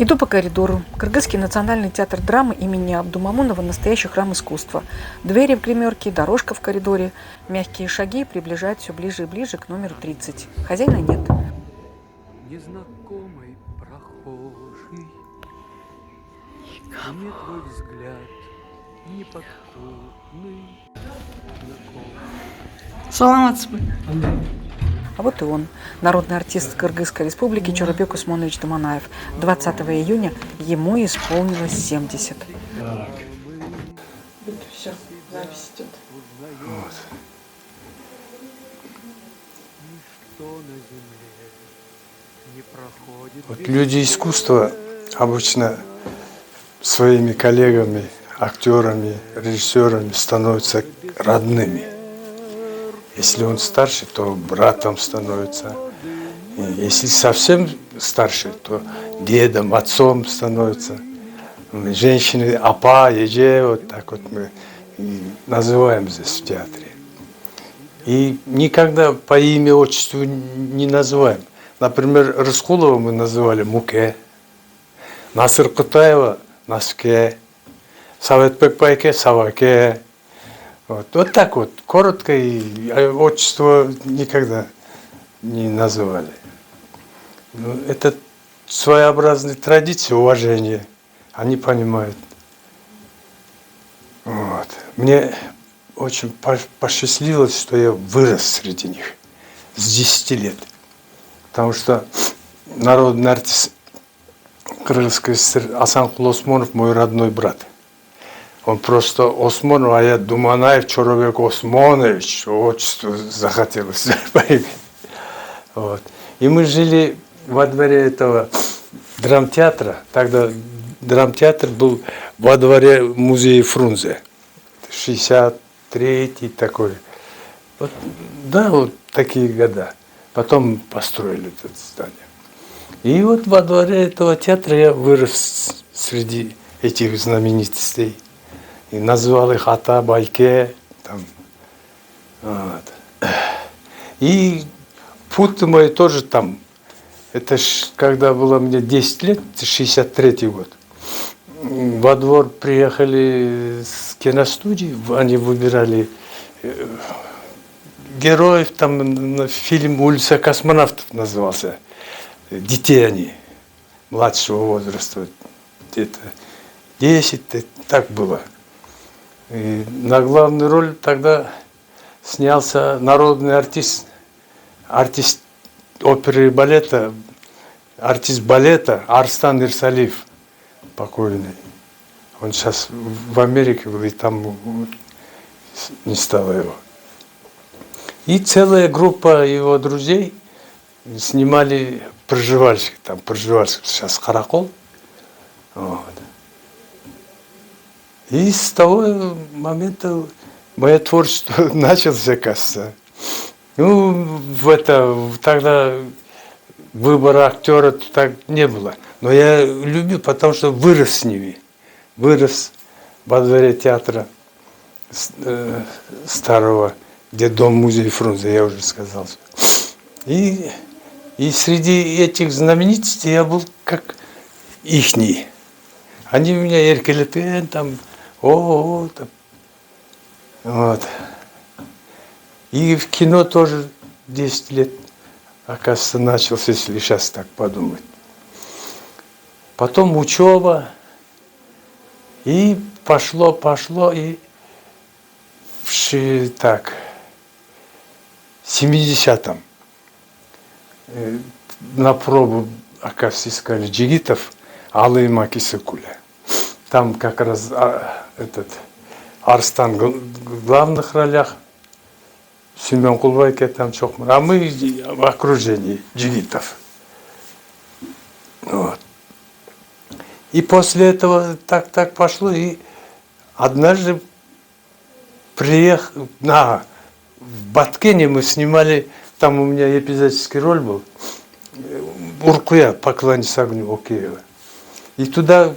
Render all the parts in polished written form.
Иду по коридору. Кыргызский национальный театр драмы имени Абдумамунова — настоящий храм искусства. Двери в гримерке, дорожка в коридоре. Мягкие шаги приближают все ближе и ближе к номеру 30. Хозяина нет. Незнакомый прохожий, мне твой взгляд неподспудный, знакомый. Саламатсызбы. А вот и он, народный артист Кыргызской республики Чорабек Усмонович Доманаев. 20 июня ему исполнилось 70. Вот все, запись идет. Вот. Ничто на земле не проходит. Вот люди искусства обычно своими коллегами, актерами, режиссерами становятся родными. Если он старше, то братом становится. И если совсем старше, то дедом, отцом становится. Женщины апа, еже, вот так вот мы называем здесь в театре. И никогда по имени, отчеству не называем. Например, Рыскулова мы называли Муке, Насыр Кутаева Наске, Саветбек Байке Саваке. Вот так вот, коротко, и отчество никогда не называли. Но это своеобразная традиция, уважение. Они понимают. Вот. Мне очень посчастливилось, что я вырос среди них с 10 лет. Потому что народный артист Кыргызской ССР Асанкул Осмонов мой родной брат. Он просто Осмонов, а я Думанаев Чорабек Осмонович, отчество захотелось. Вот. И мы жили во дворе этого драмтеатра. Тогда драмтеатр был во дворе музея Фрунзе. 63-й такой. Вот, да, вот такие года. Потом построили это здание. И вот во дворе этого театра я вырос среди этих знаменитостей. И назвал их Ата, Байке. Там. Вот. И путь мой тоже там. Это когда было мне 10 лет, 63-й год. Во двор приехали с киностудии, они выбирали героев, там фильм «Улица космонавтов» назывался. Детей они, младшего возраста, где-то 10, так было. И на главную роль тогда снялся народный артист оперы и балета, артист балета Арстан Ирсалиев, покойный. Он сейчас в Америке был, и там не стало его. И целая группа его друзей снимали проживальщик, там проживальщик сейчас Каракол. Вот. И с того момента мое творчество началось, кажется. Ну, тогда выбора актера так не было. Но я любил, потому что вырос с ними. Вырос во дворе театра старого, где дом-музей Фрунзе, я уже сказал. И среди этих знаменитостей я был как ихний. Они меня еркелетен, там, там. Вот. И в кино тоже 10 лет, оказывается, начался, если сейчас так подумать. Потом учеба. И пошло, и в 70-м на пробу, оказывается, искали джигитов, Алый Макисыкуля. Там как раз Арстан в главных ролях, Семен Кулбайке там чокмар, а мы в окружении джигитов. Вот. И после этого так пошло, и однажды приехал, в Баткене мы снимали, там у меня эпизодический роль был, Уркуя, «Поклонись огню» Океева. И туда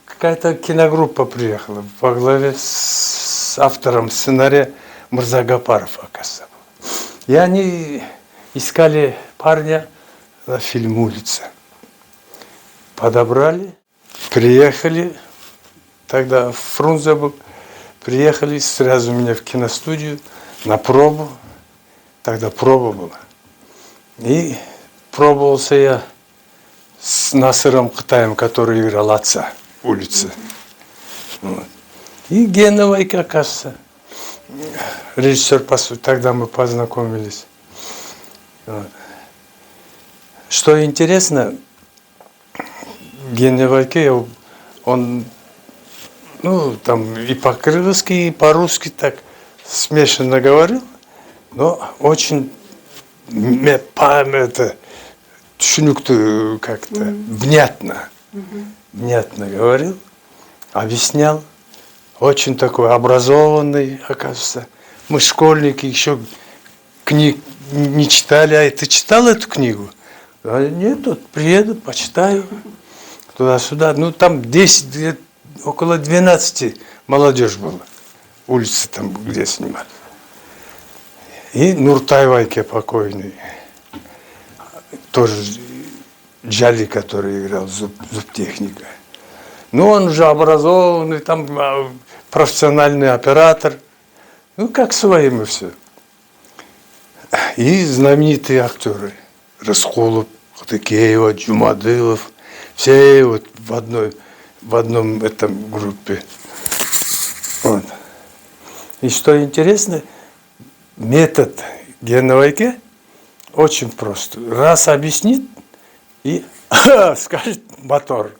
какая-то киногруппа приехала во главе с автором сценария Мурзагапаров, оказывается. И они искали парня на фильм «Улица». подобрали, приехали, тогда Фрунзе был, приехали сразу меня в киностудию на пробу, тогда проба была. И пробовался я с Насыром Кытаем, который играл отца улицы. Вот. И Гена Вайке, оказывается, режиссер, по сути, тогда мы познакомились. Вот. Что интересно, Гена Вайке, он, ну, там и по-крымски, и по-русски так смешанно говорил, но очень это, как-то внятно говорил, объяснял. Очень такой образованный, оказывается. Мы школьники, еще книг не читали. А ты читал эту книгу? А нет, вот приеду, почитаю. Туда-сюда. Ну, там 10, около 12 молодежь была. Улицы там, где снимали. И Нуртай Вайке покойный. Тоже Джали, который играл зубтехника. Ну, он уже образованный, там профессиональный оператор. Ну, как свои мы все. И знаменитые актеры. Расколов, Хатыкеева, Джумадылов. Все вот в одном этом группе. Вот. И что интересно, метод Гена Вайке очень прост. Раз объяснит и скажет мотор.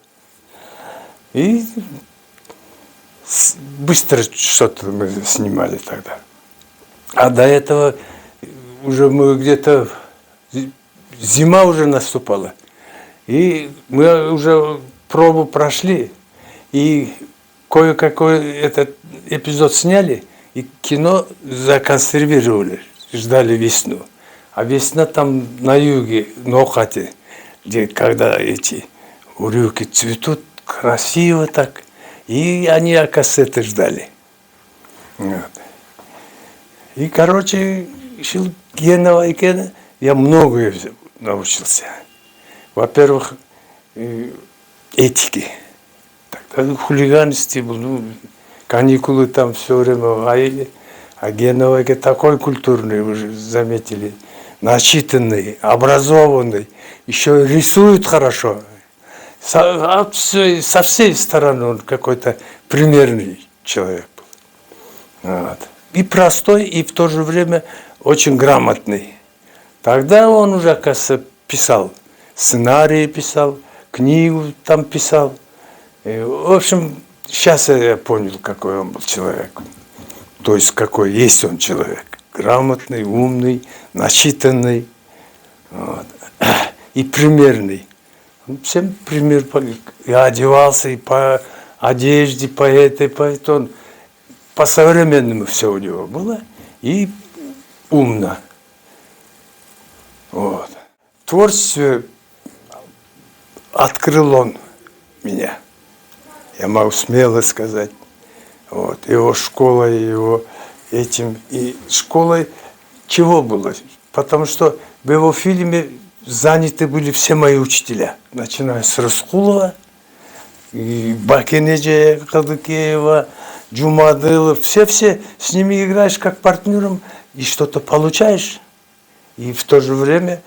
И быстро что-то мы снимали тогда. А до этого уже мы где-то... Зима уже наступала. И мы уже пробу прошли. И кое-какой этот эпизод сняли. И кино законсервировали. Ждали весну. А весна там на юге, на Охате, где когда эти урюки цветут, красиво так. И они, оказывается, это ждали. Вот. И, короче, Гена Вайке я многое научился. Во-первых, этики. Тогда хулиганство было. Ну, каникулы там все время ловили. А Гена Вайке такой культурный, вы же заметили, начитанный, образованный, еще рисует хорошо. Со всей стороны он какой-то примерный человек был. Вот. И простой, и в то же время очень грамотный. Тогда он уже, оказывается, писал, сценарии писал, книгу там писал. И, в общем, сейчас я понял, какой он был человек. То есть, какой есть он человек. Грамотный, умный, начитанный. Вот. И примерный. Всем пример. Я одевался и по одежде, по этой, по этой. Он по-современному все у него было. И умно. Вот. В творчестве открыл он меня. Я могу смело сказать. Вот. Его школой, его этим. И школой чего было? Потому что в его фильме заняты были все мои учителя, начиная с Раскулова, и Бакенеджа, Кадыкеева, Джумадылов. Все с ними играешь как партнером и что-то получаешь. И в то же время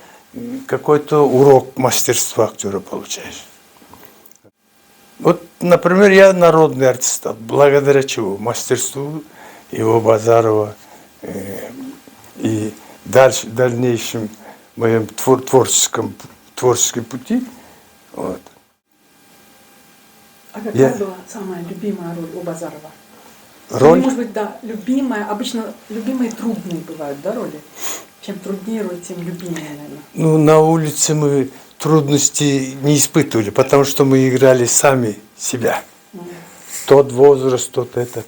какой-то урок мастерства актера получаешь. Вот, например, я народный артист, благодаря чего? Мастерству его Базарова и дальше, в дальнейшем моем творческом пути. Вот. А какая была самая любимая роль у Базарова? Роль? Или, может быть, да, любимая, обычно любимые трудные бывают, да, роли? Чем труднее роль, тем любимее, наверное. Ну, на улице мы трудностей не испытывали, потому что мы играли сами себя. Тот возраст, тот этот.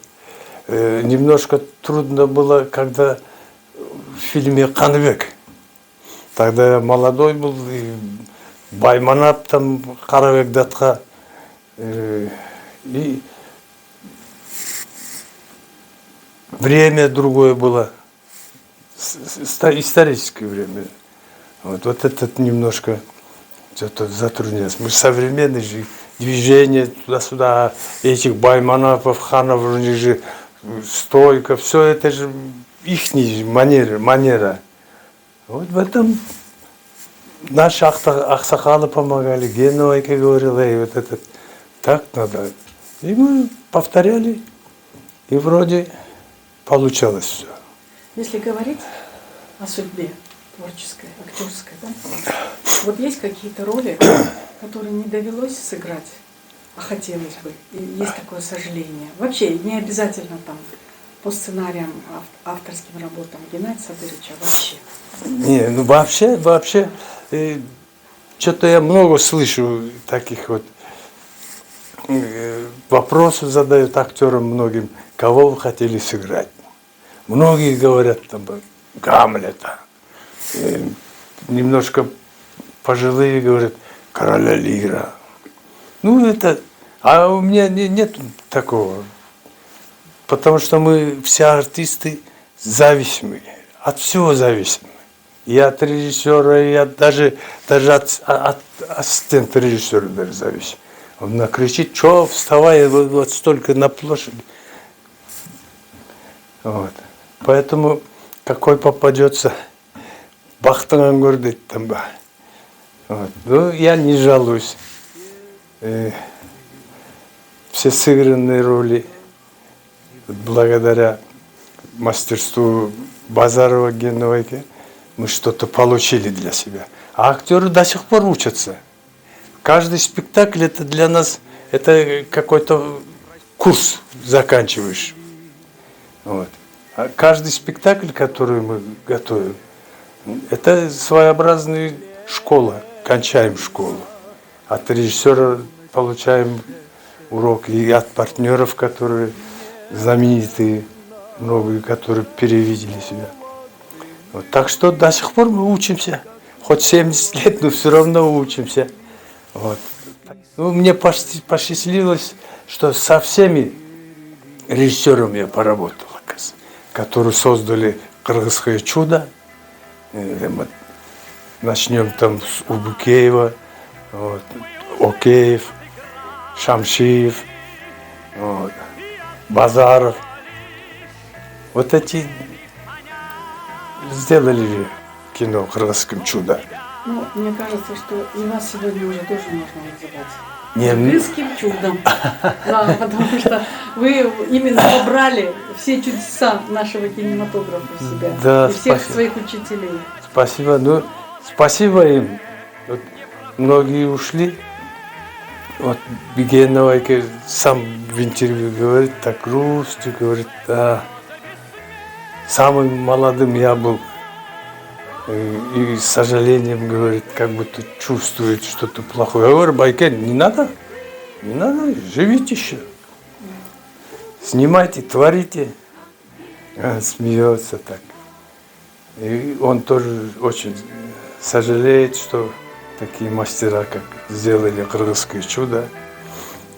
Немножко трудно было, когда в фильме «Канбек». Тогда я молодой был, и Байманап там, Карабек Датха. И время другое было, историческое время. Вот этот немножко что-то затруднялось. Мы современные же, движение туда-сюда, этих Байманапов, Ханов, у них же стойка, все это же их манера. Вот в этом наши аксакалы помогали, Геновайка говорила, и вот это так надо. И мы повторяли, и вроде получалось все. Если говорить о судьбе творческой, актерской, да? Вот есть какие-то роли, которые не довелось сыграть, а хотелось бы, и есть такое сожаление. Вообще не обязательно там по сценариям, авторским работам Геннадия Садыровича, вообще. Не, ну вообще, что-то я много слышу таких вот вопросов задают актерам многим, кого вы хотели сыграть. Многие говорят там Гамлета, немножко пожилые говорят Короля Лира. Ну это, а у меня нет такого, потому что мы все артисты зависимые, от всего зависимы. И от режиссера, и даже от ассистента режиссера даже зависит. Он накричит, что вставай, вот столько на площади. Вот. Поэтому какой попадется бахтанган гордит там. Вот. Ну, я не жалуюсь. Все сыгранные роли благодаря мастерству Базарова, Геновайки мы что-то получили для себя. А актеры до сих пор учатся. Каждый спектакль это для нас это какой-то курс заканчиваешь. Вот. А каждый спектакль, который мы готовим, это своеобразная школа. Кончаем школу. От режиссера получаем урок и от партнеров, которые знаменитые, многие, которые перевидели себя. Вот. Так что до сих пор мы учимся. Хоть 70 лет, но все равно учимся. Вот. Ну, мне посчастливилось, что со всеми режиссерами я поработал, которые создали «Кыргызское чудо». Начнем там с Убукеева, вот, Океев, Шамшиев, вот, Базаров. Вот эти сделали кино «Кыргызское чудо». Ну, мне кажется, что и вас сегодня уже тоже можно называть Не, кыргызским чудом. Да, потому что вы именно собрали все чудеса нашего кинематографа в себя. Да, и всех спасибо. своих учителей. Спасибо. Ну, спасибо им. Вот многие ушли. Вот Геновайка сам в интервью говорит, так грустно, говорит, да, самым молодым я был. И с сожалением говорит, как будто чувствует что-то плохое. Я говорю, Байкен, не надо, живите еще. Снимайте, творите. Он смеется так. И он тоже очень сожалеет, что такие мастера, как сделали «Кыргызское чудо».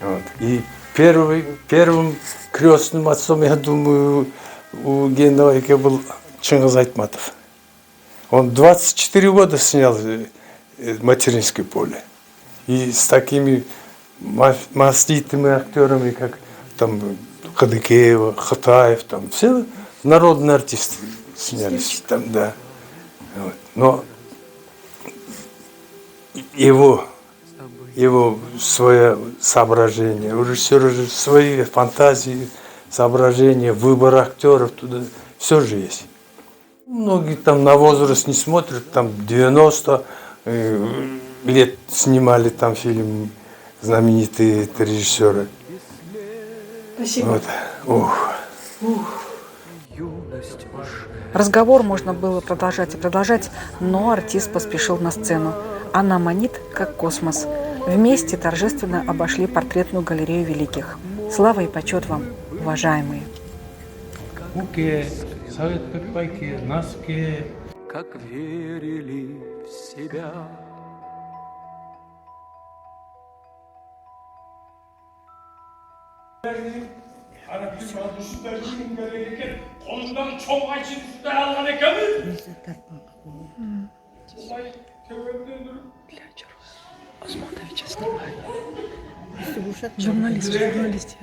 Вот. И первым крестным отцом, я думаю, у Геновайки был Чингиз Айтматов. Он 24 года снял «Материнское поле». И с такими маститыми актерами, как там Кадыкеева, Хатаев, там все народные артисты снялись там, да. Вот. Но его свое соображение, у режиссера же свои фантазии, соображения, выбор актеров, туда все же есть. Многие там на возраст не смотрят, там 90 лет снимали там фильм знаменитые режиссеры. Спасибо. Вот. Юность уже. Разговор можно было продолжать и продолжать, но артист поспешил на сцену. Она манит, как космос. Вместе торжественно обошли портретную галерею великих. Слава и почет вам, уважаемые! Уке, Совет Пекпайки, Наске. Как верили в себя. Қолыңдан чоң айшын ұстай алған екенбіз. Олай төбемден тұрып Осматовича снимаю. Журналист.